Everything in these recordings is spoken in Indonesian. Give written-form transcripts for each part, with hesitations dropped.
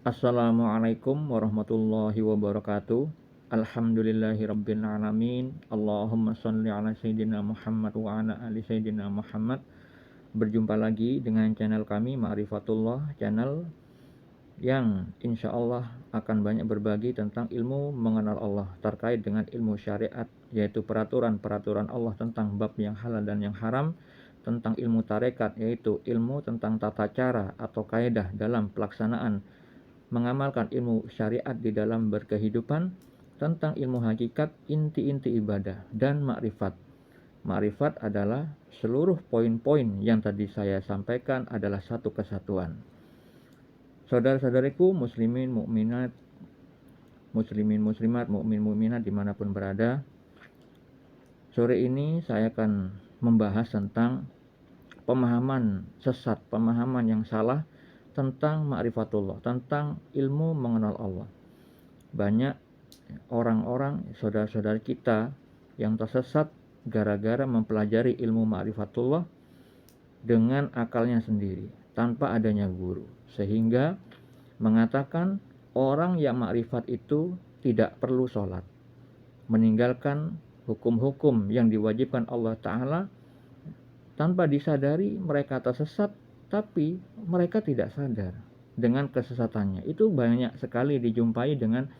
Assalamualaikum warahmatullahi wabarakatuh. Alhamdulillahirabbil alamin. Allahumma shalli ala sayyidina Muhammad wa ala ali sayyidina Muhammad. Berjumpa lagi dengan channel kami Ma'rifatullah, channel yang insya Allah akan banyak berbagi tentang ilmu mengenal Allah terkait dengan ilmu syariat, yaitu peraturan-peraturan Allah tentang bab yang halal dan yang haram, tentang ilmu tarekat, yaitu ilmu tentang tata cara atau kaidah dalam pelaksanaan mengamalkan ilmu syariat di dalam berkehidupan, tentang ilmu hakikat, inti-inti ibadah, dan makrifat. Makrifat adalah seluruh poin-poin yang tadi saya sampaikan adalah satu kesatuan. Saudara-saudariku muslimin mukminat, muslimin muslimat, mukmin mukminat dimanapun berada, sore ini saya akan membahas tentang pemahaman sesat, pemahaman yang salah tentang ma'rifatullah, tentang ilmu mengenal Allah. Banyak orang-orang, saudara-saudara kita yang tersesat gara-gara mempelajari ilmu ma'rifatullah dengan akalnya sendiri, tanpa adanya guru, sehingga mengatakan orang yang makrifat itu tidak perlu sholat, meninggalkan hukum-hukum yang diwajibkan Allah Ta'ala. Tanpa disadari mereka tersesat, tapi mereka tidak sadar dengan kesesatannya. Itu banyak sekali dijumpai dengan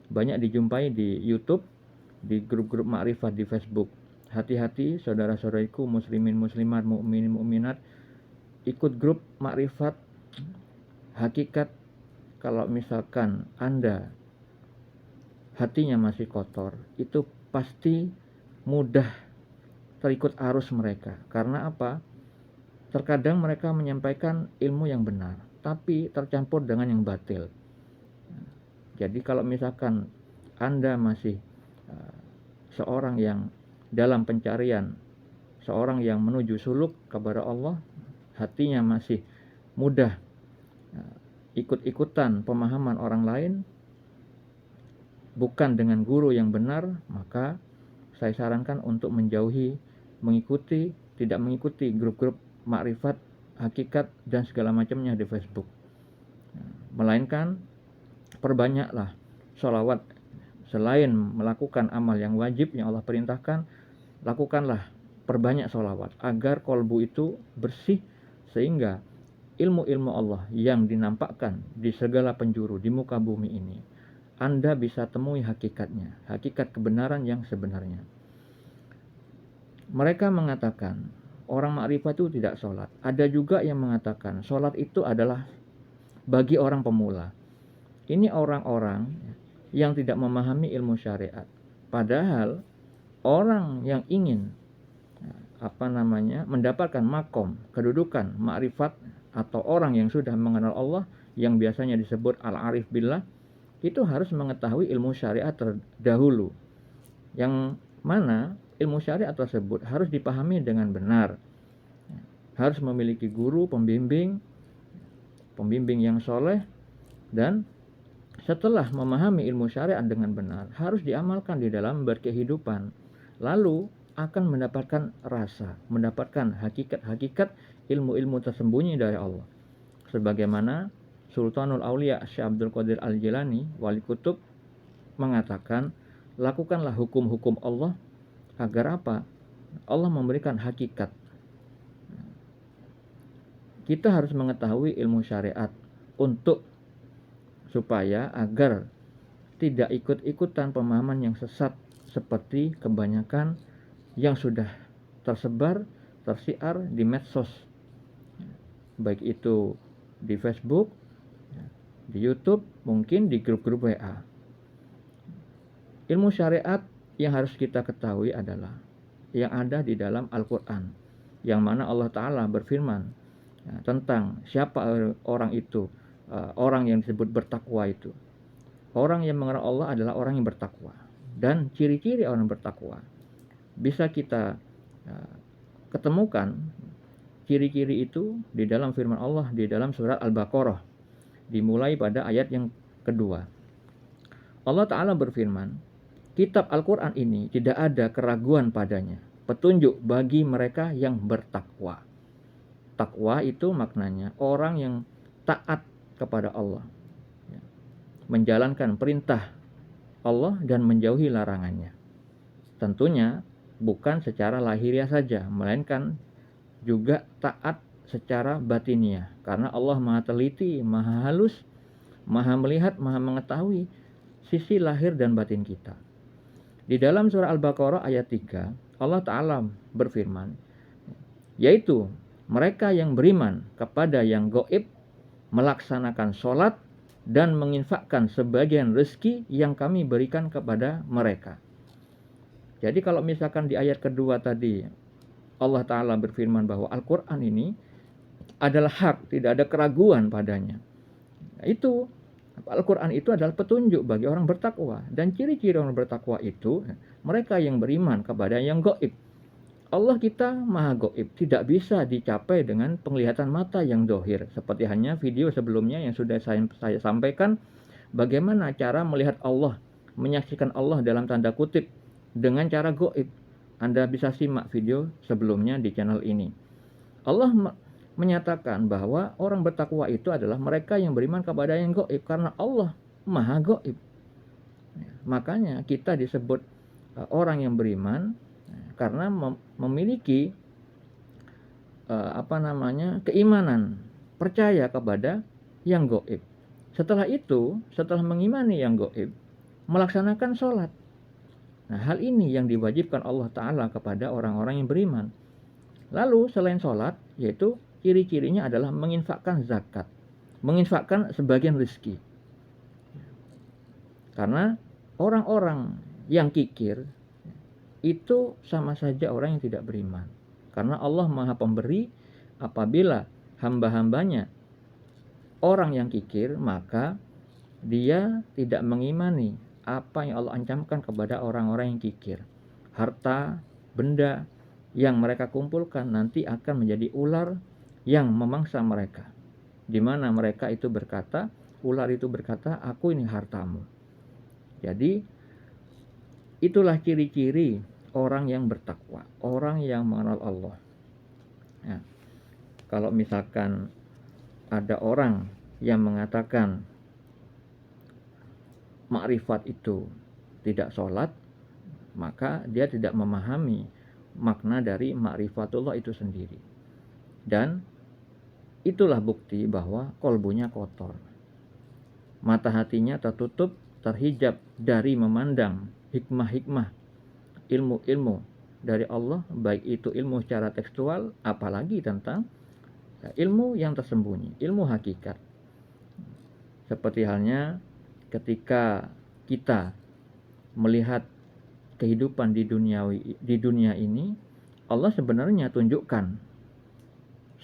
banyak dijumpai di YouTube, di grup-grup makrifat di Facebook. Hati-hati saudara-saudariku muslimin muslimat, mukminin mukminat, ikut grup makrifat hakikat. Kalau misalkan Anda hatinya masih kotor, itu pasti mudah terikut arus mereka. Karena apa? Terkadang mereka menyampaikan ilmu yang benar, tapi tercampur dengan yang batil. Jadi kalau misalkan Anda masih seorang yang dalam pencarian, seorang yang menuju suluk kepada Allah, hatinya masih mudah ikut-ikutan pemahaman orang lain, bukan dengan guru yang benar, maka saya sarankan untuk menjauhi, tidak mengikuti grup-grup makrifat, hakikat, dan segala macamnya di Facebook. Melainkan perbanyaklah sholawat. Selain melakukan amal yang wajib yang Allah perintahkan, lakukanlah perbanyak sholawat agar kolbu itu bersih, sehingga ilmu-ilmu Allah yang dinampakkan di segala penjuru di muka bumi ini, Anda bisa temui hakikatnya, hakikat kebenaran yang sebenarnya. Mereka mengatakan orang makrifat itu tidak sholat. Ada juga yang mengatakan sholat itu adalah bagi orang pemula. Ini orang-orang yang tidak memahami ilmu syariat. Padahal orang yang ingin mendapatkan makom, kedudukan makrifat, atau orang yang sudah mengenal Allah, yang biasanya disebut al-arif billah, itu harus mengetahui ilmu syariat terdahulu, yang mana ilmu syariat tersebut harus dipahami dengan benar, harus memiliki guru, pembimbing yang soleh, dan setelah memahami ilmu syariat dengan benar, harus diamalkan di dalam berkehidupan. Lalu akan mendapatkan rasa, mendapatkan hakikat-hakikat ilmu-ilmu tersembunyi dari Allah. Sebagaimana Sultanul Aulia Syekh Abdul Qadir Al-Jilani, wali kutub, mengatakan, lakukanlah hukum-hukum Allah agar apa? Allah memberikan hakikat. Kita harus mengetahui ilmu syariat supaya agar tidak ikut-ikutan pemahaman yang sesat seperti kebanyakan yang sudah tersiar di medsos, baik itu di Facebook, di YouTube, mungkin di grup-grup WA. Ilmu syariat yang harus kita ketahui adalah yang ada di dalam Al-Quran, yang mana Allah Ta'ala berfirman tentang siapa orang itu, orang yang disebut bertakwa itu. Orang yang mengenal Allah adalah orang yang bertakwa. Dan ciri-ciri orang bertakwa bisa kita ketemukan ciri-ciri itu di dalam firman Allah di dalam surat Al-Baqarah, dimulai pada ayat yang kedua. Allah Ta'ala berfirman, kitab Al-Quran ini tidak ada keraguan padanya, petunjuk bagi mereka yang bertakwa. Takwa itu maknanya orang yang taat kepada Allah, menjalankan perintah Allah dan menjauhi larangannya. Tentunya bukan secara lahiriah saja, melainkan juga taat secara batiniah, karena Allah Maha teliti, Maha halus, Maha melihat, Maha mengetahui sisi lahir dan batin kita. Di dalam surah Al-Baqarah ayat 3, Allah Ta'ala berfirman, yaitu mereka yang beriman kepada yang gaib, melaksanakan sholat, dan menginfakkan sebagian rezeki yang kami berikan kepada mereka. Jadi kalau misalkan di ayat kedua tadi Allah Ta'ala berfirman bahwa Al-Quran ini adalah hak, tidak ada keraguan padanya. Nah, itu Al-Quran itu adalah petunjuk bagi orang bertakwa. Dan ciri-ciri orang bertakwa itu mereka yang beriman kepada yang gaib. Allah kita maha gaib, tidak bisa dicapai dengan penglihatan mata yang zahir. Seperti hanya video sebelumnya yang sudah saya sampaikan, bagaimana cara melihat Allah, menyaksikan Allah dalam tanda kutip dengan cara gaib. Anda bisa simak video sebelumnya di channel ini. Allah menyatakan bahwa orang bertakwa itu adalah mereka yang beriman kepada yang gaib, karena Allah maha gaib. Makanya kita disebut orang yang beriman karena memiliki keimanan, percaya kepada yang gaib. Setelah itu, setelah mengimani yang gaib, melaksanakan sholat. Nah, hal ini yang diwajibkan Allah Ta'ala kepada orang-orang yang beriman. Lalu selain sholat, yaitu ciri-cirinya adalah menginfakkan zakat, menginfakkan sebagian rezeki. Karena orang-orang yang kikir itu sama saja orang yang tidak beriman. Karena Allah Maha Pemberi, apabila hamba-hambanya orang yang kikir, maka dia tidak mengimani apa yang Allah ancamkan kepada orang-orang yang kikir. Harta, benda yang mereka kumpulkan nanti akan menjadi ular yang memangsa mereka. Di mana mereka itu berkata, ular itu berkata, aku ini hartamu. Jadi itulah ciri-ciri orang yang bertakwa, orang yang mengenal Allah. Nah, kalau misalkan ada orang yang mengatakan makrifat itu tidak sholat, maka dia tidak memahami makna dari makrifatullah itu sendiri. Dan itulah bukti bahwa kolbunya kotor. Mata hatinya tertutup, terhijab dari memandang hikmah-hikmah, ilmu-ilmu dari Allah, baik itu ilmu secara tekstual, apalagi tentang ilmu yang tersembunyi, ilmu hakikat. Seperti halnya ketika kita melihat kehidupan di dunia ini, Allah sebenarnya tunjukkan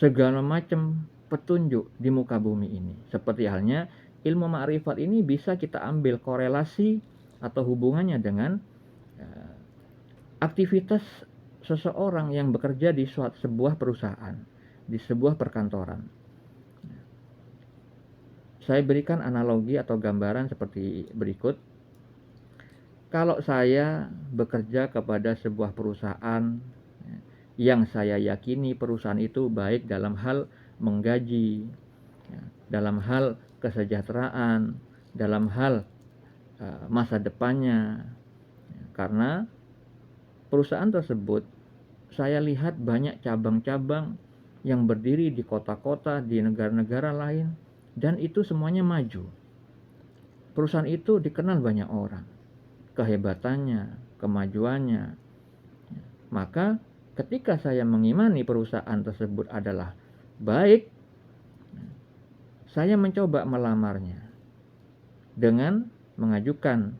segala macam petunjuk di muka bumi ini. Seperti halnya ilmu ma'rifat ini bisa kita ambil korelasi atau hubungannya dengan aktivitas seseorang yang bekerja di sebuah perusahaan, di sebuah perkantoran. Saya berikan analogi atau gambaran seperti berikut. Kalau saya bekerja kepada sebuah perusahaan yang saya yakini perusahaan itu baik dalam hal menggaji, dalam hal kesejahteraan, dalam hal masa depannya, karena perusahaan tersebut saya lihat banyak cabang-cabang yang berdiri di kota-kota, di negara-negara lain, dan itu semuanya maju. Perusahaan itu dikenal banyak orang, kehebatannya, kemajuannya. Maka ketika saya mengimani perusahaan tersebut adalah baik, saya mencoba melamarnya dengan mengajukan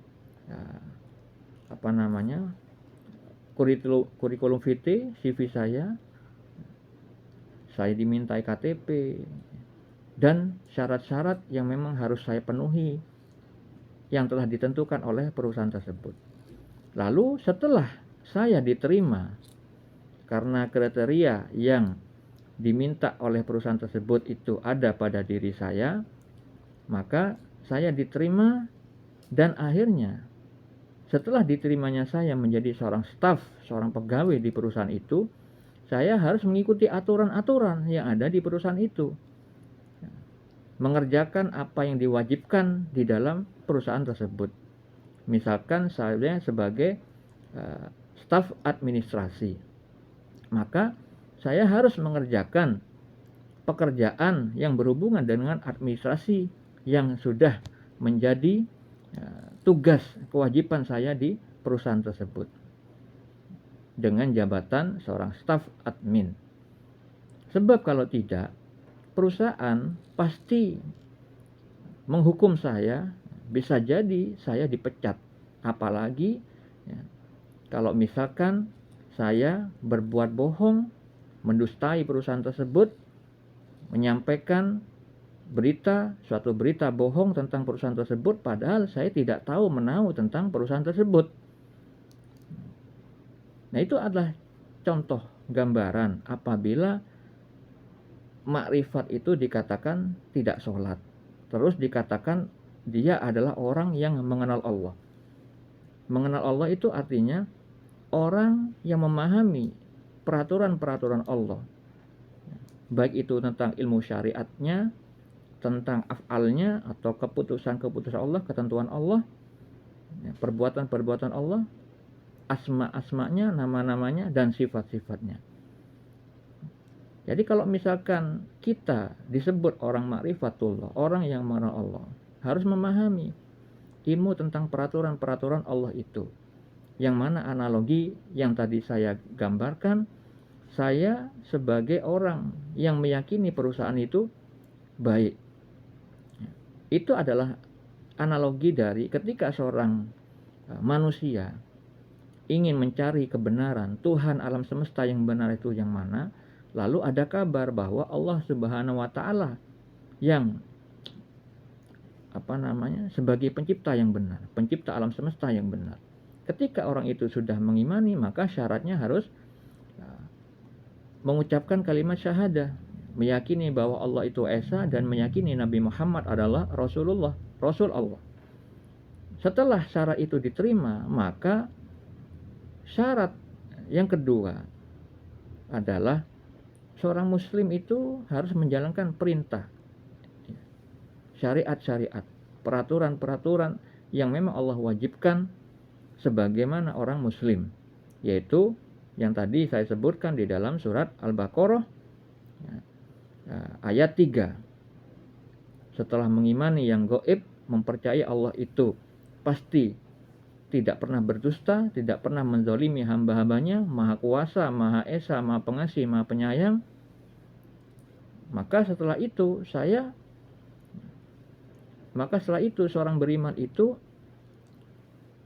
kurikulum vitae, CV saya dimintai KTP dan syarat-syarat yang memang harus saya penuhi yang telah ditentukan oleh perusahaan tersebut. Lalu setelah saya diterima karena kriteria yang diminta oleh perusahaan tersebut itu ada pada diri saya, maka saya diterima, dan akhirnya setelah diterimanya saya menjadi seorang staf, seorang pegawai di perusahaan itu, saya harus mengikuti aturan-aturan yang ada di perusahaan itu. mengerjakan apa yang diwajibkan di dalam perusahaan tersebut. Misalkan saya sebagai staf administrasi, maka saya harus mengerjakan pekerjaan yang berhubungan dengan administrasi yang sudah menjadi tugas kewajiban saya di perusahaan tersebut dengan jabatan seorang staf admin. Sebab kalau tidak, perusahaan pasti menghukum saya, bisa jadi saya dipecat. Apalagi kalau misalkan saya berbuat bohong, mendustai perusahaan tersebut, menyampaikan suatu berita bohong tentang perusahaan tersebut, padahal saya tidak tahu menahu tentang perusahaan tersebut. Nah, itu adalah contoh gambaran apabila makrifat itu dikatakan tidak sholat, terus dikatakan dia adalah orang yang mengenal Allah. Mengenal Allah itu artinya orang yang memahami peraturan-peraturan Allah, baik itu tentang ilmu syariatnya, tentang af'alnya atau keputusan-keputusan Allah, ketentuan Allah, perbuatan-perbuatan Allah, asma-asmanya, nama-namanya, dan sifat-sifatnya. Jadi kalau misalkan kita disebut orang ma'rifatullah, orang yang mengenal Allah, harus memahami ilmu tentang peraturan-peraturan Allah itu. Yang mana analogi yang tadi saya gambarkan, saya sebagai orang yang meyakini perusahaan itu baik. Itu adalah analogi dari ketika seorang manusia ingin mencari kebenaran, Tuhan alam semesta yang benar itu yang mana, lalu ada kabar bahwa Allah Subhanahu wa taala yang sebagai pencipta yang benar, pencipta alam semesta yang benar. Ketika orang itu sudah mengimani, maka syaratnya harus mengucapkan kalimat syahadah, meyakini bahwa Allah itu Esa dan meyakini Nabi Muhammad adalah Rasulullah, Rasul Allah. Setelah syarat itu diterima, maka syarat yang kedua adalah seorang muslim itu harus menjalankan perintah, syariat-syariat, peraturan-peraturan yang memang Allah wajibkan sebagaimana orang muslim, yaitu yang tadi saya sebutkan di dalam surat Al-Baqarah ayat 3. Setelah mengimani yang gaib, mempercayai Allah itu pasti tidak pernah berdusta, tidak pernah menzalimi hamba-hambanya, Maha Kuasa, Maha Esa, Maha Pengasih, Maha Penyayang. Maka setelah itu seorang beriman itu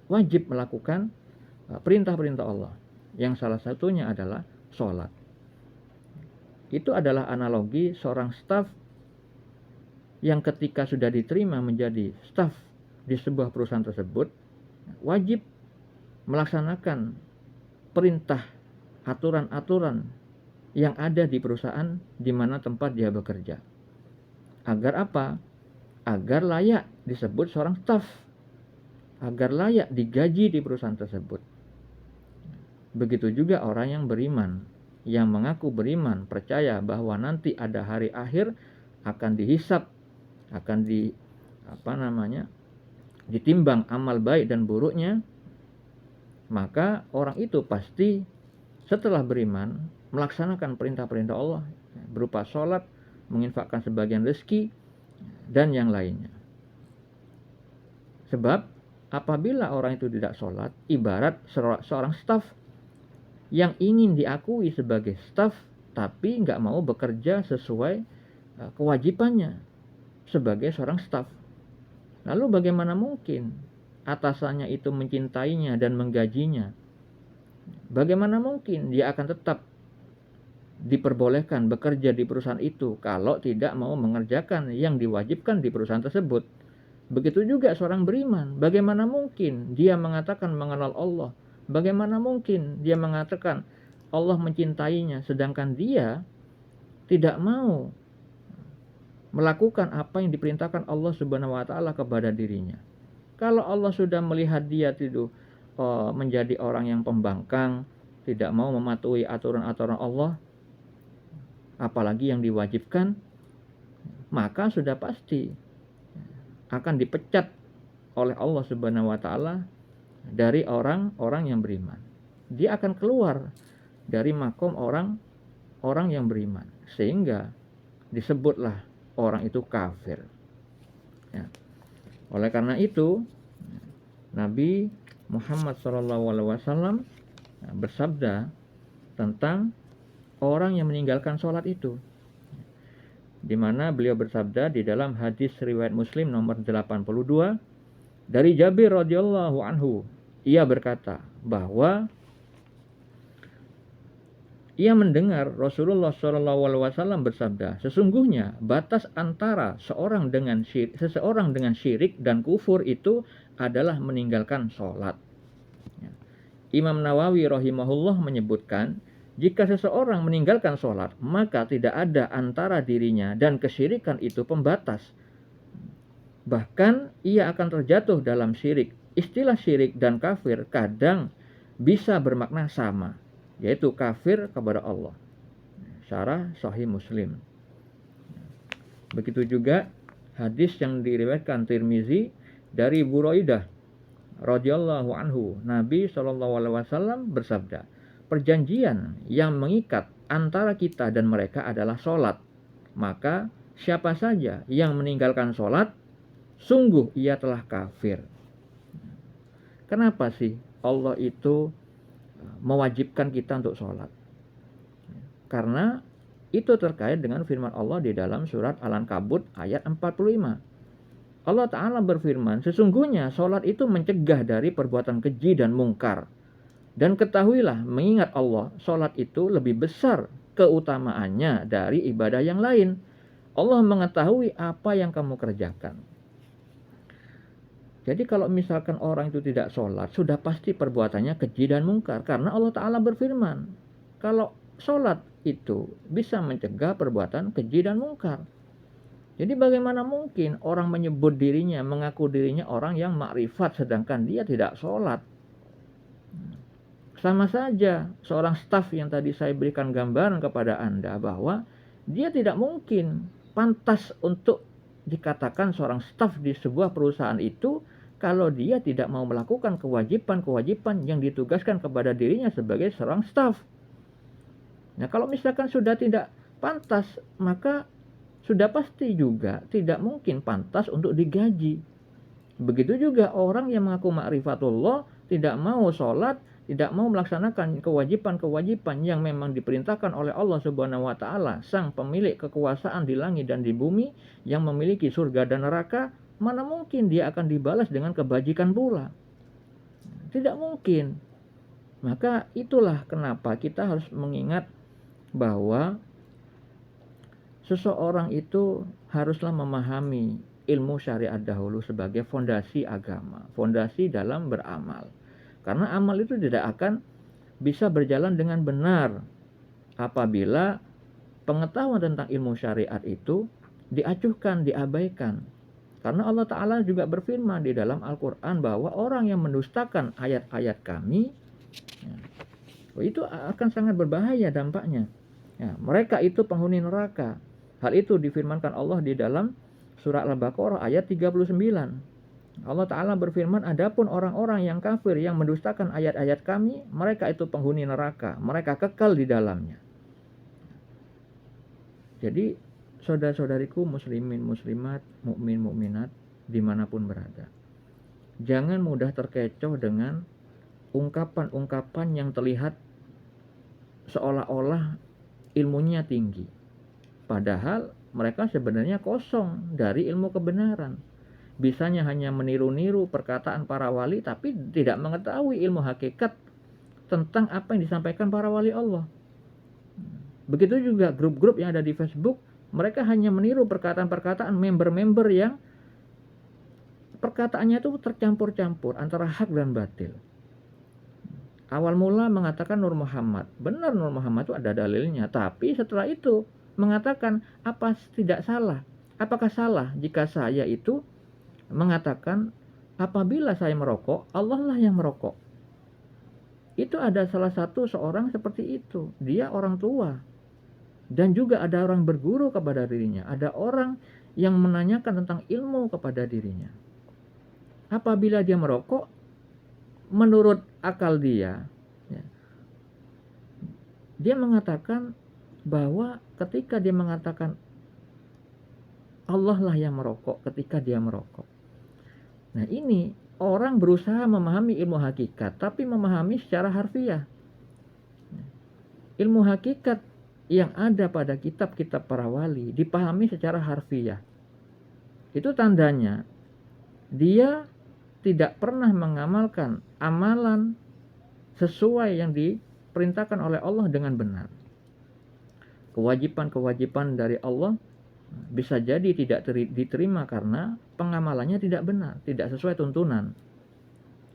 wajib melakukan perintah-perintah Allah, yang salah satunya adalah sholat. Itu adalah analogi seorang staf yang ketika sudah diterima menjadi staf di sebuah perusahaan tersebut, wajib melaksanakan perintah, aturan-aturan yang ada di perusahaan di mana tempat dia bekerja. Agar apa? Agar layak disebut seorang staf, agar layak digaji di perusahaan tersebut. Begitu juga orang yang beriman, yang mengaku beriman, percaya bahwa nanti ada hari akhir, akan dihisab, akan ditimbang amal baik dan buruknya. Maka orang itu pasti setelah beriman melaksanakan perintah-perintah Allah berupa sholat, menginfakkan sebagian rezeki, dan yang lainnya. Sebab apabila orang itu tidak sholat, ibarat seorang staf yang ingin diakui sebagai staf tapi nggak mau bekerja sesuai kewajibannya sebagai seorang staf. Lalu bagaimana mungkin atasannya itu mencintainya dan menggajinya? Bagaimana mungkin dia akan tetap diperbolehkan bekerja di perusahaan itu kalau tidak mau mengerjakan yang diwajibkan di perusahaan tersebut? Begitu juga seorang beriman, bagaimana mungkin dia mengatakan mengenal Allah? Bagaimana mungkin dia mengatakan Allah mencintainya sedangkan dia tidak mau melakukan apa yang diperintahkan Allah Subhanahu wa taala kepada dirinya? Kalau Allah sudah melihat dia itu menjadi orang yang pembangkang, tidak mau mematuhi aturan-aturan Allah, apalagi yang diwajibkan, maka sudah pasti akan dipecat oleh Allah Subhanahu wa taala dari orang-orang yang beriman. Dia akan keluar dari makom orang yang beriman, sehingga disebutlah orang itu kafir. Ya. Oleh karena itu, Nabi Muhammad SAW bersabda tentang orang yang meninggalkan sholat itu, di mana beliau bersabda di dalam hadis riwayat Muslim nomor 82 dari Jabir radhiyallahu anhu, ia berkata bahwa ia mendengar Rasulullah SAW bersabda, sesungguhnya batas antara seseorang dengan syirik dan kufur itu adalah meninggalkan sholat. Imam Nawawi rahimahullah menyebutkan, jika seseorang meninggalkan sholat, maka tidak ada antara dirinya dan kesyirikan itu pembatas. Bahkan ia akan terjatuh dalam syirik. Istilah syirik dan kafir kadang bisa bermakna sama, yaitu kafir kepada Allah. Syarah Sahih Muslim. Begitu juga hadis yang diriwayatkan Tirmizi dari Buraidah radhiyallahu anhu, Nabi SAW bersabda, perjanjian yang mengikat antara kita dan mereka adalah sholat. Maka siapa saja yang meninggalkan sholat, sungguh ia telah kafir. Kenapa sih Allah itu mewajibkan kita untuk sholat? Karena itu terkait dengan firman Allah di dalam surat Al-Ankabut ayat 45. Allah Ta'ala berfirman, sesungguhnya sholat itu mencegah dari perbuatan keji dan mungkar. Dan ketahuilah, mengingat Allah, sholat itu lebih besar keutamaannya dari ibadah yang lain. Allah mengetahui apa yang kamu kerjakan. Jadi kalau misalkan orang itu tidak sholat, sudah pasti perbuatannya keji dan mungkar. Karena Allah Ta'ala berfirman, kalau sholat itu bisa mencegah perbuatan keji dan mungkar. Jadi bagaimana mungkin orang menyebut dirinya, mengaku dirinya orang yang makrifat sedangkan dia tidak sholat? Sama saja seorang staf yang tadi saya berikan gambaran kepada Anda bahwa dia tidak mungkin pantas untuk dikatakan seorang staf di sebuah perusahaan itu kalau dia tidak mau melakukan kewajiban-kewajiban yang ditugaskan kepada dirinya sebagai seorang staf. Nah, kalau misalkan sudah tidak pantas, maka sudah pasti juga tidak mungkin pantas untuk digaji. Begitu juga orang yang mengaku ma'rifatullah, tidak mau sholat, tidak mau melaksanakan kewajiban-kewajiban yang memang diperintahkan oleh Allah Subhanahu wa taala, sang pemilik kekuasaan di langit dan di bumi, yang memiliki surga dan neraka, mana mungkin dia akan dibalas dengan kebajikan pula? Tidak mungkin. Maka itulah kenapa kita harus mengingat bahwa seseorang itu haruslah memahami ilmu syariat dahulu sebagai fondasi agama, fondasi dalam beramal. Karena amal itu tidak akan bisa berjalan dengan benar apabila pengetahuan tentang ilmu syariat itu diacuhkan, diabaikan. Karena Allah Ta'ala juga berfirman di dalam Al-Quran bahwa orang yang mendustakan ayat-ayat kami, itu akan sangat berbahaya dampaknya. Ya, mereka itu penghuni neraka. Hal itu difirmankan Allah di dalam surah Al-Baqarah ayat 39. Allah Ta'ala berfirman, adapun orang-orang yang kafir yang mendustakan ayat-ayat kami, mereka itu penghuni neraka, mereka kekal di dalamnya. Jadi saudara-saudariku muslimin, muslimat, mukmin, mukminat dimanapun berada, jangan mudah terkecoh dengan ungkapan-ungkapan yang terlihat seolah-olah ilmunya tinggi, padahal mereka sebenarnya kosong dari ilmu kebenaran. Bisanya hanya meniru-niru perkataan para wali, tapi tidak mengetahui ilmu hakikat tentang apa yang disampaikan para wali Allah. Begitu juga grup-grup yang ada di Facebook, mereka hanya meniru perkataan-perkataan member-member yang perkataannya itu tercampur-campur antara hak dan batil. Awal mula mengatakan Nur Muhammad, benar Nur Muhammad itu ada dalilnya, tapi setelah itu mengatakan apa tidak salah? Apakah salah jika saya itu mengatakan apabila saya merokok, Allah lah yang merokok? Itu ada salah satu seorang seperti itu. Dia orang tua. Dan juga ada orang berguru kepada dirinya. Ada orang yang menanyakan tentang ilmu kepada dirinya. Apabila dia merokok, menurut akal dia, ya, dia mengatakan bahwa ketika dia mengatakan Allah lah yang merokok ketika dia merokok. Nah ini orang berusaha memahami ilmu hakikat, tapi memahami secara harfiah. Ilmu hakikat yang ada pada kitab-kitab para wali dipahami secara harfiah. Itu tandanya dia tidak pernah mengamalkan amalan sesuai yang diperintahkan oleh Allah dengan benar. Kewajiban-kewajiban dari Allah bisa jadi tidak diterima karena pengamalannya tidak benar, tidak sesuai tuntunan.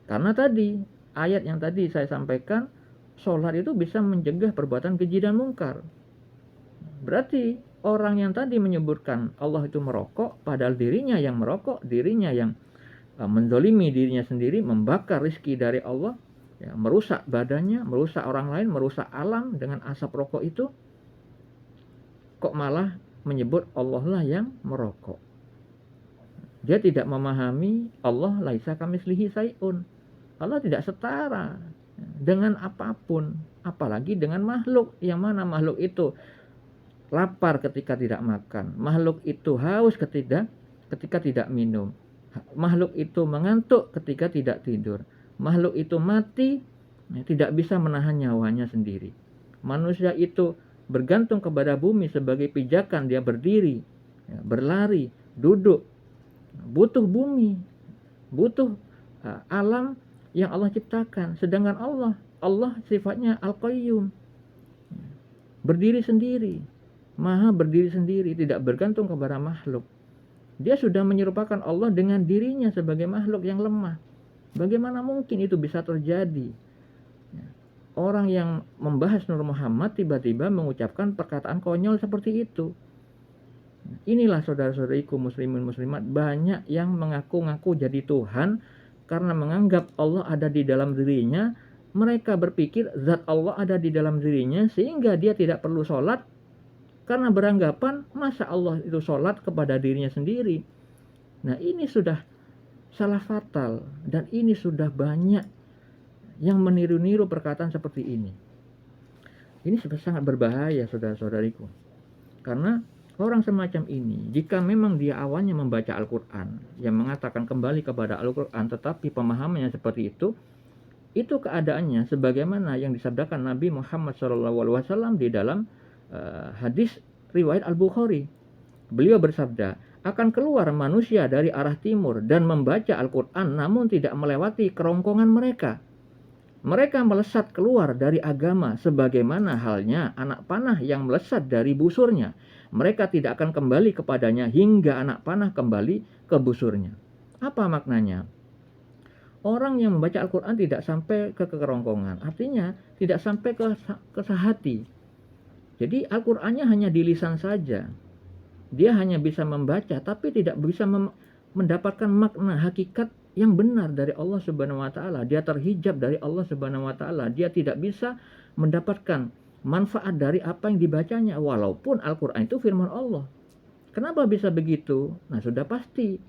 Karena tadi, ayat yang tadi saya sampaikan, sholat itu bisa mencegah perbuatan keji dan mungkar. Berarti orang yang tadi menyebutkan Allah itu merokok, padahal dirinya yang merokok, dirinya yang menzolimi dirinya sendiri, membakar rezeki dari Allah, ya, merusak badannya, merusak orang lain, merusak alam dengan asap rokok itu, kok malah menyebut Allah lah yang merokok. Dia tidak memahami Allah laisa kamitslihi syai'un. Allah tidak setara dengan apapun, apalagi dengan makhluk. Yang mana makhluk itu lapar ketika tidak makan, makhluk itu haus ketika tidak minum, makhluk itu mengantuk ketika tidak tidur, makhluk itu mati tidak bisa menahan nyawanya sendiri. Manusia itu bergantung kepada bumi sebagai pijakan dia berdiri, berlari, duduk, butuh bumi, butuh alam yang Allah ciptakan. Sedangkan Allah sifatnya Al-Qayyum, berdiri sendiri, maha berdiri sendiri, tidak bergantung kepada makhluk. Dia sudah menyerupakan Allah dengan dirinya sebagai makhluk yang lemah. Bagaimana mungkin itu bisa terjadi? Orang yang membahas Nur Muhammad tiba-tiba mengucapkan perkataan konyol seperti itu. Inilah saudara-saudariku muslimin muslimat, banyak yang mengaku-ngaku jadi Tuhan karena menganggap Allah ada di dalam dirinya. Mereka berpikir zat Allah ada di dalam dirinya sehingga dia tidak perlu sholat, karena beranggapan masa Allah itu sholat kepada dirinya sendiri. Nah ini sudah salah fatal, dan ini sudah banyak yang meniru-niru perkataan seperti ini. Ini sangat berbahaya saudara-saudariku. Karena orang semacam ini, jika memang dia awalnya membaca Al-Quran, yang mengatakan kembali kepada Al-Quran, tetapi pemahamannya seperti itu keadaannya sebagaimana yang disabdakan Nabi Muhammad SAW di dalam hadis riwayat Al-Bukhari. Beliau bersabda, akan keluar manusia dari arah timur dan membaca Al-Quran namun tidak melewati kerongkongan mereka. Mereka melesat keluar dari agama sebagaimana halnya anak panah yang melesat dari busurnya. Mereka tidak akan kembali kepadanya hingga anak panah kembali ke busurnya. Apa maknanya? Orang yang membaca Al-Quran tidak sampai ke kerongkongan, artinya tidak sampai ke hati. Jadi Al-Qurannya hanya di lisan saja. Dia hanya bisa membaca tapi tidak bisa mendapatkan makna hakikat yang benar dari Allah Subhanahu wa taala. Dia terhijab dari Allah Subhanahu wa taala. Dia tidak bisa mendapatkan manfaat dari apa yang dibacanya walaupun Al-Qur'an itu firman Allah. Kenapa bisa begitu? Nah, sudah pasti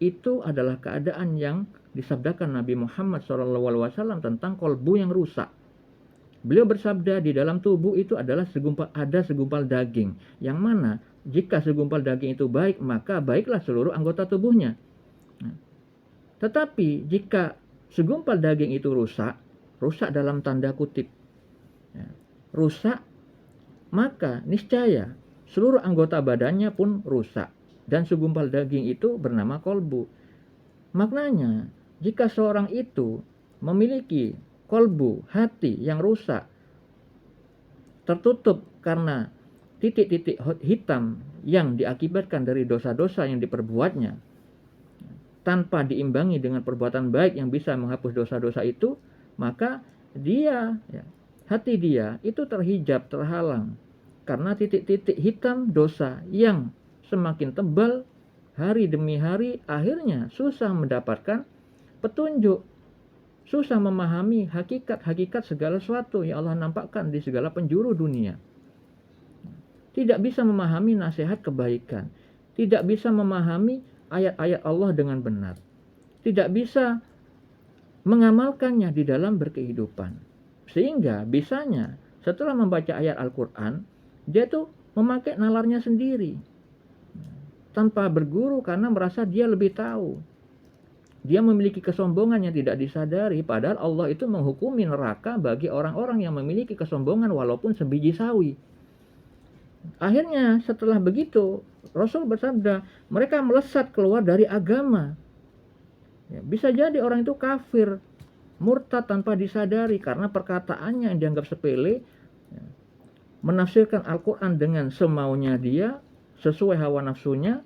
itu adalah keadaan yang disabdakan Nabi Muhammad SAW tentang kolbu yang rusak. Beliau bersabda di dalam tubuh itu adalah segumpal daging, yang mana jika segumpal daging itu baik, maka baiklah seluruh anggota tubuhnya. Tetapi jika segumpal daging itu rusak dalam tanda kutip, rusak, maka niscaya seluruh anggota badannya pun rusak. Dan segumpal daging itu bernama kolbu. Maknanya, jika seorang itu memiliki kolbu, hati yang rusak, tertutup karena titik-titik hitam yang diakibatkan dari dosa-dosa yang diperbuatnya, tanpa diimbangi dengan perbuatan baik yang bisa menghapus dosa-dosa itu, maka hati dia itu terhijab, terhalang karena titik-titik hitam dosa yang semakin tebal hari demi hari, akhirnya susah mendapatkan petunjuk, susah memahami hakikat segala sesuatu yang Allah nampakkan di segala penjuru dunia. Tidak bisa memahami nasihat kebaikan. tidak bisa memahami ayat-ayat Allah dengan benar, tidak bisa mengamalkannya di dalam berkehidupan. Sehingga bisanya setelah membaca ayat Al-Quran, dia tuh memakai nalarnya sendiri tanpa berguru karena merasa dia lebih tahu. Dia memiliki kesombongan yang tidak disadari, padahal Allah itu menghukumi neraka bagi orang-orang yang memiliki kesombongan walaupun sebiji sawi. Akhirnya setelah begitu, Rasul bersabda, mereka melesat keluar dari agama. Ya, bisa jadi orang itu kafir, murtad tanpa disadari karena perkataannya yang dianggap sepele, ya, menafsirkan Al-Quran dengan semaunya dia, sesuai hawa nafsunya.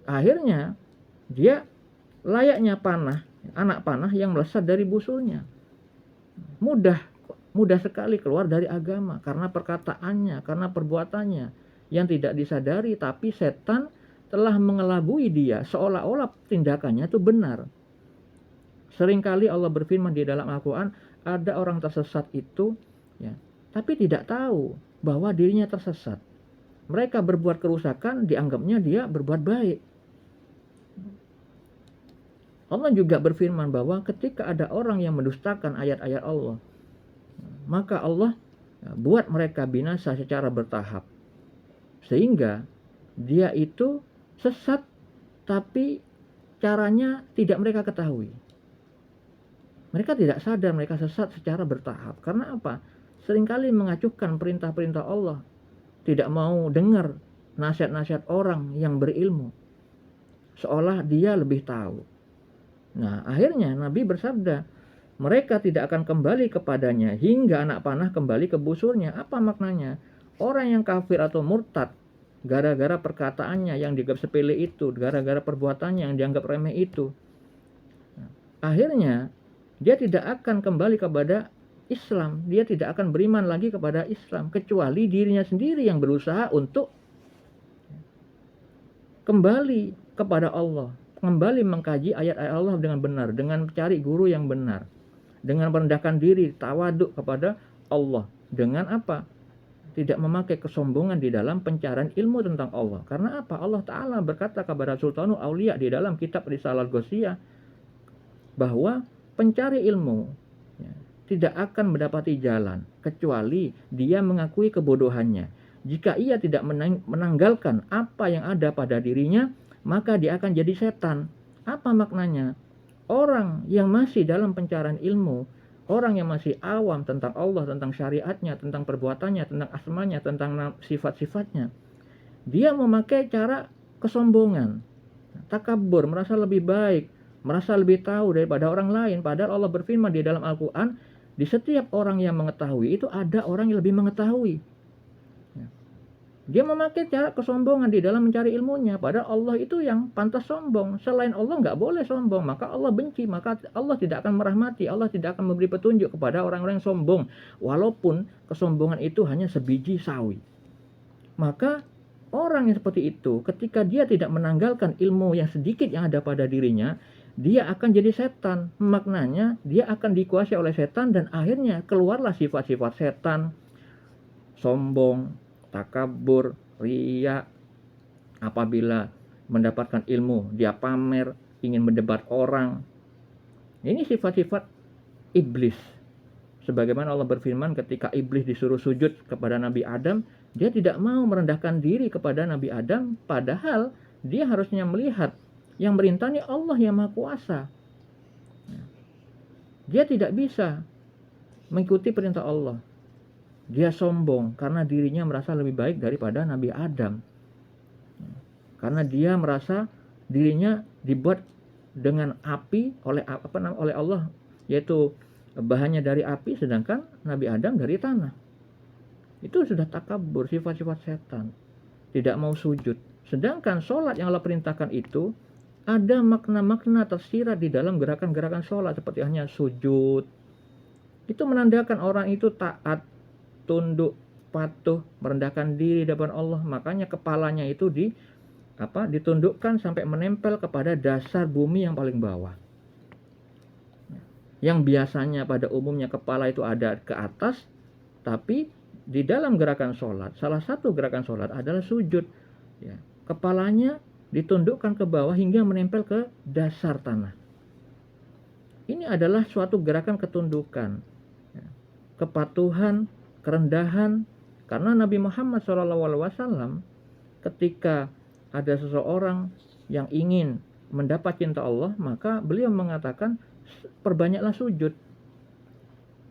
Akhirnya dia layaknya anak panah yang melesat dari busulnya. Mudah sekali keluar dari agama karena perkataannya, karena perbuatannya yang tidak disadari, tapi setan telah mengelabui dia seolah-olah tindakannya itu benar. Seringkali Allah berfirman di dalam Al-Quran, ada orang tersesat itu, ya, tapi tidak tahu bahwa dirinya tersesat. Mereka berbuat kerusakan, dianggapnya dia berbuat baik. Allah juga berfirman bahwa ketika ada orang yang mendustakan ayat-ayat Allah, maka Allah buat mereka binasa secara bertahap. Sehingga dia itu sesat, tapi caranya tidak mereka ketahui. Mereka tidak sadar mereka sesat secara bertahap. Karena apa? Seringkali mengacuhkan perintah-perintah Allah, tidak mau dengar nasihat-nasihat orang yang berilmu, seolah dia lebih tahu. Nah, akhirnya Nabi bersabda, mereka tidak akan kembali kepadanya hingga anak panah kembali ke busurnya. Apa maknanya? Orang yang kafir atau murtad, gara-gara perkataannya yang dianggap sepele itu, gara-gara perbuatannya yang dianggap remeh itu, akhirnya dia tidak akan kembali kepada Islam. Dia tidak akan beriman lagi kepada Islam, kecuali dirinya sendiri yang berusaha untuk kembali kepada Allah, kembali mengkaji ayat-ayat Allah dengan benar, dengan mencari guru yang benar, dengan merendahkan diri, tawaduk kepada Allah. Dengan apa? Tidak memakai kesombongan di dalam pencarian ilmu tentang Allah. Karena apa? Allah Ta'ala berkata kepada Sultanul Aulia di dalam kitab Risalah Ghausiyah bahwa pencari ilmu, ya, tidak akan mendapati jalan kecuali dia mengakui kebodohannya. Jika ia tidak menanggalkan apa yang ada pada dirinya, maka dia akan jadi setan. Apa maknanya? Orang yang masih dalam pencarian ilmu, orang yang masih awam tentang Allah, tentang syariatnya, tentang perbuatannya, tentang asmanya, tentang sifat-sifatnya, dia memakai cara kesombongan, takabur, merasa lebih baik, merasa lebih tahu daripada orang lain. Padahal Allah berfirman di dalam Al-Quran, di setiap orang yang mengetahui itu ada orang yang lebih mengetahui. Dia memakai cara kesombongan di dalam mencari ilmunya. Padahal Allah itu yang pantas sombong. Selain Allah nggak boleh sombong. Maka Allah benci. Maka Allah tidak akan merahmati. Allah tidak akan memberi petunjuk kepada orang-orang yang sombong. Walaupun kesombongan itu hanya sebiji sawi. Maka orang yang seperti itu, ketika dia tidak menanggalkan ilmu yang sedikit yang ada pada dirinya, dia akan jadi setan. Maknanya dia akan dikuasai oleh setan. Dan akhirnya keluarlah sifat-sifat setan. Sombong, takabur, riya. Apabila mendapatkan ilmu, dia pamer, ingin mendebat orang. Ini sifat-sifat iblis. Sebagaimana Allah berfirman ketika iblis disuruh sujud kepada Nabi Adam, dia tidak mau merendahkan diri kepada Nabi Adam, padahal dia harusnya melihat yang merintah ini Allah yang Maha Kuasa. Dia tidak bisa mengikuti perintah Allah. Dia sombong karena dirinya merasa lebih baik daripada Nabi Adam. Karena dia merasa dirinya dibuat dengan api oleh Allah, yaitu bahannya dari api, sedangkan Nabi Adam dari tanah. Itu sudah takabur, sifat-sifat setan. Tidak mau sujud. Sedangkan sholat yang Allah perintahkan itu ada makna-makna tersirat di dalam gerakan-gerakan sholat, seperti hanya sujud. Itu menandakan orang itu taat, tunduk, patuh, merendahkan diri di depan Allah. Makanya kepalanya itu ditundukkan sampai menempel kepada dasar bumi yang paling bawah. Yang biasanya pada umumnya kepala itu ada ke atas, tapi di dalam gerakan sholat, salah satu gerakan sholat adalah sujud. Ya. kepalanya ditundukkan ke bawah hingga menempel ke dasar tanah. Ini adalah suatu gerakan ketundukan, kepatuhan, kerendahan. Karena Nabi Muhammad SAW ketika ada seseorang yang ingin mendapat cinta Allah, maka beliau mengatakan, perbanyaklah sujud,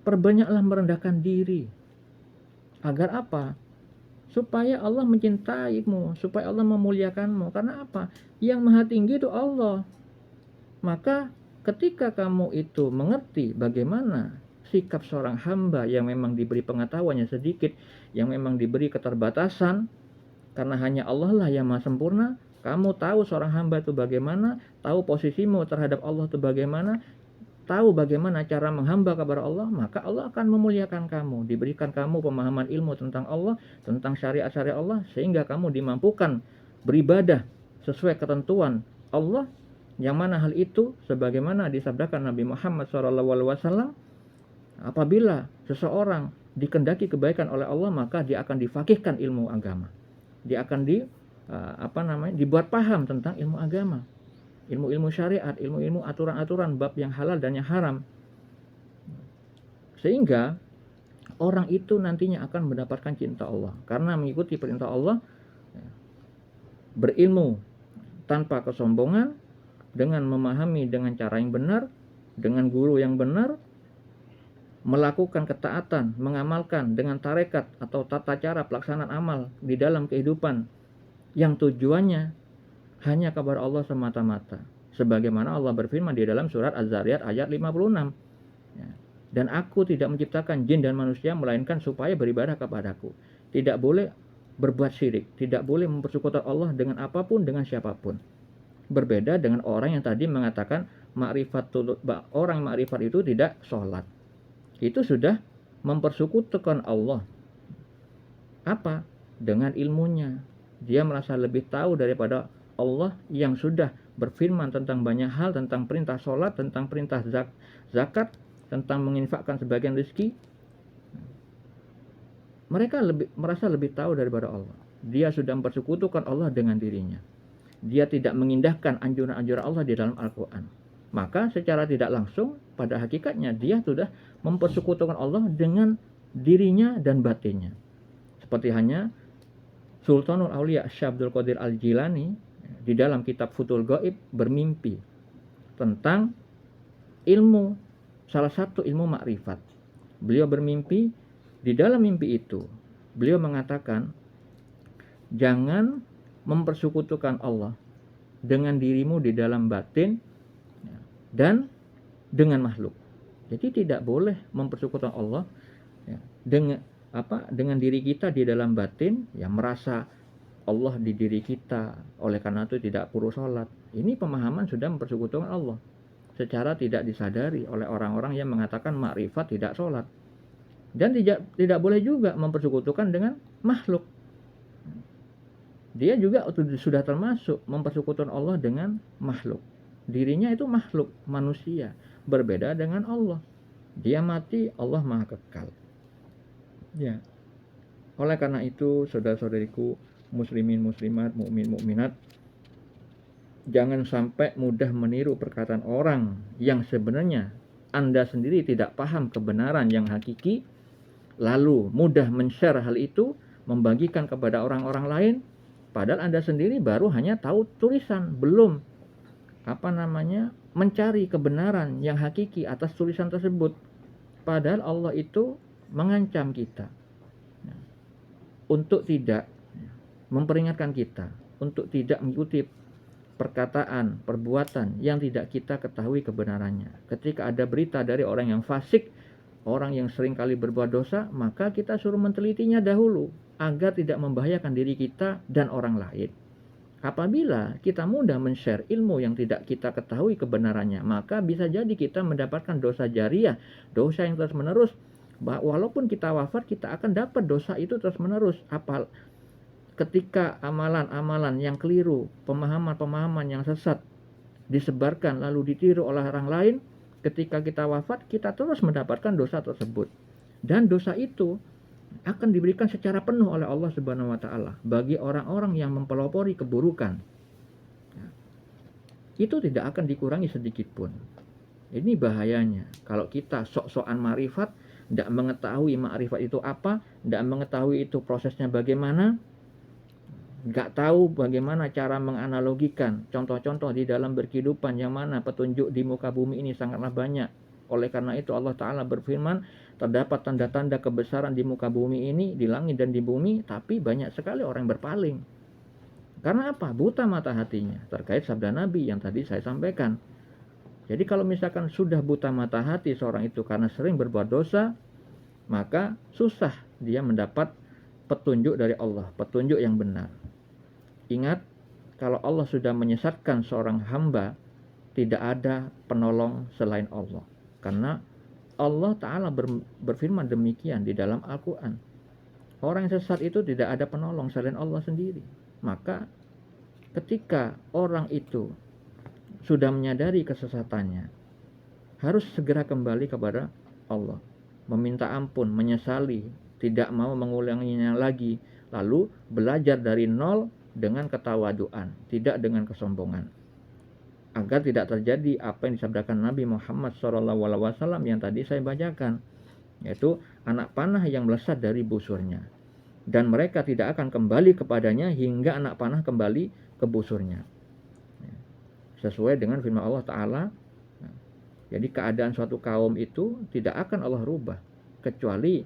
perbanyaklah merendahkan diri. Agar apa? Supaya Allah mencintaimu, supaya Allah memuliakanmu. Karena apa? Yang maha tinggi itu Allah. Maka ketika kamu itu mengerti bagaimana sikap seorang hamba yang memang diberi pengetahuannya sedikit, yang memang diberi keterbatasan, karena hanya Allah lah yang maha sempurna, kamu tahu seorang hamba itu bagaimana, tahu posisimu terhadap Allah itu bagaimana, tahu bagaimana cara menghamba kepada Allah, maka Allah akan memuliakan kamu, diberikan kamu pemahaman ilmu tentang Allah, tentang syariat-syariat Allah, sehingga kamu dimampukan beribadah sesuai ketentuan Allah, yang mana hal itu sebagaimana disabdakan Nabi Muhammad SAW, apabila seseorang dikehendaki kebaikan oleh Allah, maka dia akan difaqihkan ilmu agama. Dia akan dibuat paham tentang ilmu agama, ilmu-ilmu syariat, ilmu-ilmu aturan-aturan bab yang halal dan yang haram. Sehingga orang itu nantinya akan mendapatkan cinta Allah karena mengikuti perintah Allah, berilmu tanpa kesombongan, dengan memahami dengan cara yang benar, dengan guru yang benar, melakukan ketaatan, mengamalkan dengan tarekat atau tata cara pelaksanaan amal di dalam kehidupan yang tujuannya hanya kepada Allah semata-mata. Sebagaimana Allah berfirman di dalam surat Az-Zariyat ayat 56. Dan aku tidak menciptakan jin dan manusia melainkan supaya beribadah kepadaku. Tidak boleh berbuat syirik, tidak boleh mempersekutukan Allah dengan apapun, dengan siapapun. Berbeda dengan orang yang tadi mengatakan orang makrifat itu tidak sholat. Itu sudah mempersekutukan Allah. Apa? Dengan ilmunya. Dia merasa lebih tahu daripada Allah yang sudah berfirman tentang banyak hal, tentang perintah sholat, tentang perintah zakat, tentang menginfakkan sebagian rezeki. Mereka merasa lebih tahu daripada Allah. Dia sudah mempersekutukan Allah dengan dirinya. Dia tidak mengindahkan anjuran-anjuran Allah di dalam Al-Quran. Maka secara tidak langsung, pada hakikatnya dia sudah mempersekutukan Allah dengan dirinya dan batinnya. Seperti hanya Sultanul Aulia Syekh Abdul Qadir Al-Jilani di dalam kitab Futhul Ghaib bermimpi tentang ilmu, salah satu ilmu makrifat. Beliau bermimpi, di dalam mimpi itu beliau mengatakan, jangan mempersekutukan Allah dengan dirimu di dalam batin dan dengan makhluk. Jadi tidak boleh mempersekutukan Allah dengan diri kita di dalam batin, yang merasa Allah di diri kita, oleh karena itu tidak perlu sholat. Ini pemahaman sudah mempersekutukan Allah secara tidak disadari oleh orang-orang yang mengatakan makrifat tidak sholat. Dan tidak boleh juga mempersekutukan dengan makhluk. Dia juga sudah termasuk mempersekutukan Allah dengan makhluk. Dirinya itu makhluk, manusia, berbeda dengan Allah. Dia mati, Allah maha kekal. Ya. Oleh karena itu, saudara-saudariku, muslimin, muslimat, mukmin, mukminat, jangan sampai mudah meniru perkataan orang yang sebenarnya Anda sendiri tidak paham kebenaran yang hakiki, lalu mudah men-share hal itu, membagikan kepada orang-orang lain, padahal Anda sendiri baru hanya tahu tulisan, belum mencari kebenaran yang hakiki atas tulisan tersebut. Padahal Allah itu mengancam kita untuk tidak memperingatkan kita, untuk tidak mengikuti perkataan, perbuatan yang tidak kita ketahui kebenarannya. Ketika ada berita dari orang yang fasik, orang yang seringkali berbuat dosa, maka kita suruh mentelitinya dahulu agar tidak membahayakan diri kita dan orang lain. Apabila kita mudah men-share ilmu yang tidak kita ketahui kebenarannya, maka bisa jadi kita mendapatkan dosa jariah, dosa yang terus menerus. Walaupun kita wafat, kita akan dapat dosa itu terus menerus. Ketika amalan-amalan yang keliru, pemahaman-pemahaman yang sesat disebarkan lalu ditiru oleh orang lain, ketika kita wafat, kita terus mendapatkan dosa tersebut. Dan dosa itu akan diberikan secara penuh oleh Allah Subhanahu wa taala bagi orang-orang yang mempelopori keburukan. Itu tidak akan dikurangi sedikit pun. Ini bahayanya. Kalau kita sok-sokan ma'rifat, tidak mengetahui ma'rifat itu apa, tidak mengetahui itu prosesnya bagaimana, nggak tahu bagaimana cara menganalogikan contoh-contoh di dalam berkehidupan yang mana petunjuk di muka bumi ini sangatlah banyak. Oleh karena itu Allah Ta'ala berfirman, terdapat tanda-tanda kebesaran di muka bumi ini, di langit dan di bumi, tapi banyak sekali orang yang berpaling. Karena apa? Buta mata hatinya. Terkait sabda Nabi yang tadi saya sampaikan. Jadi kalau misalkan sudah buta mata hati seorang itu karena sering berbuat dosa, maka susah dia mendapat petunjuk dari Allah, petunjuk yang benar. Ingat, kalau Allah sudah menyesatkan seorang hamba, tidak ada penolong selain Allah. Karena Allah Ta'ala berfirman demikian di dalam Al-Quran. Orang yang sesat itu tidak ada penolong selain Allah sendiri. Maka ketika orang itu sudah menyadari kesesatannya, harus segera kembali kepada Allah, meminta ampun, menyesali, tidak mau mengulanginya lagi, lalu belajar dari nol dengan ketawaduan, tidak dengan kesombongan, agar tidak terjadi apa yang disabdakan Nabi Muhammad SAW yang tadi saya bacakan, yaitu anak panah yang melesat dari busurnya, dan mereka tidak akan kembali kepadanya hingga anak panah kembali ke busurnya, sesuai dengan firman Allah Ta'ala. Jadi keadaan suatu kaum itu tidak akan Allah rubah, kecuali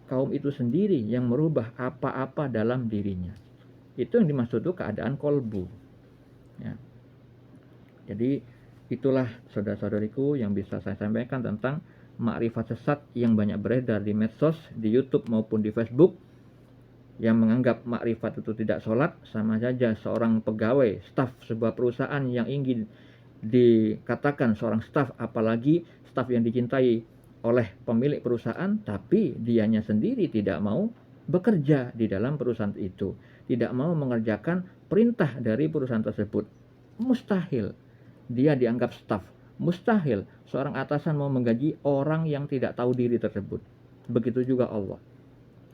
kaum itu sendiri yang merubah apa-apa dalam dirinya. Itu yang dimaksud itu keadaan kolbu. Ya. Jadi itulah saudara-saudariku yang bisa saya sampaikan tentang makrifat sesat yang banyak beredar di medsos, di YouTube maupun di Facebook, yang menganggap makrifat itu tidak sholat. Sama saja seorang pegawai, staf sebuah perusahaan yang ingin dikatakan seorang staf, apalagi staf yang dicintai oleh pemilik perusahaan, tapi dianya sendiri tidak mau bekerja di dalam perusahaan itu, tidak mau mengerjakan perintah dari perusahaan tersebut. Mustahil dia dianggap staf, mustahil seorang atasan mau menggaji orang yang tidak tahu diri tersebut. Begitu juga Allah.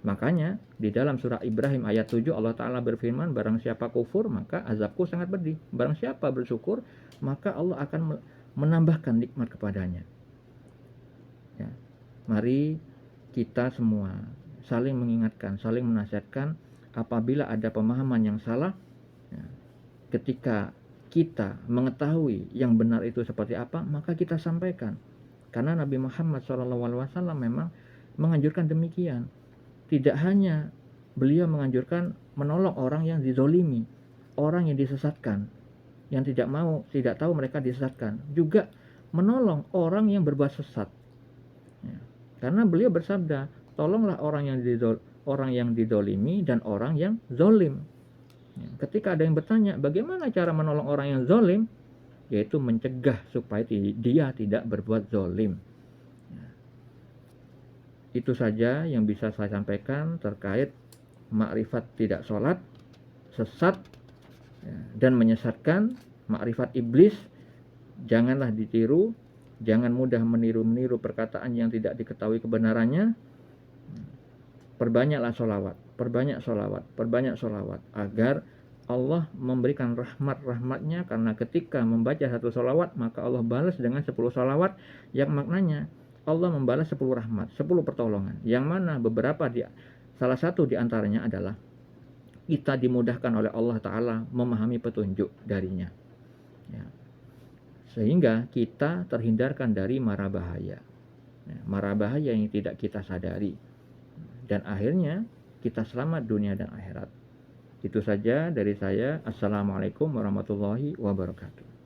Makanya di dalam surah Ibrahim ayat 7 Allah Ta'ala berfirman, barang siapa kufur maka azabku sangat pedih, barang siapa bersyukur maka Allah akan menambahkan nikmat kepadanya. Ya. Mari kita semua saling mengingatkan, saling menasihatkan apabila ada pemahaman yang salah. Ya, ketika kita mengetahui yang benar itu seperti apa, maka kita sampaikan. Karena Nabi Muhammad SAW memang menganjurkan demikian. Tidak hanya beliau menganjurkan menolong orang yang dizolimi, orang yang disesatkan, yang tidak tahu mereka disesatkan, juga menolong orang yang berbuat sesat. Ya. Karena beliau bersabda, tolonglah orang yang didolimi dan orang yang zolim. Ya. Ketika ada yang bertanya, bagaimana cara menolong orang yang zolim? Yaitu mencegah supaya dia tidak berbuat zolim. Itu saja yang bisa saya sampaikan terkait makrifat tidak sholat, sesat, dan menyesatkan, makrifat iblis. Janganlah ditiru, jangan mudah meniru perkataan yang tidak diketahui kebenarannya. Perbanyaklah sholawat, perbanyak sholawat, agar Allah memberikan rahmat-rahmatnya, karena ketika membaca satu sholawat, maka Allah balas dengan 10 sholawat, yang maknanya Allah membalas 10 rahmat, 10 pertolongan, yang mana salah satu di antaranya adalah kita dimudahkan oleh Allah Ta'ala memahami petunjuk darinya, ya. Sehingga kita terhindarkan dari mara bahaya, ya, mara bahaya yang tidak kita sadari, dan akhirnya kita selamat dunia dan akhirat. Itu saja dari saya. Assalamualaikum warahmatullahi wabarakatuh.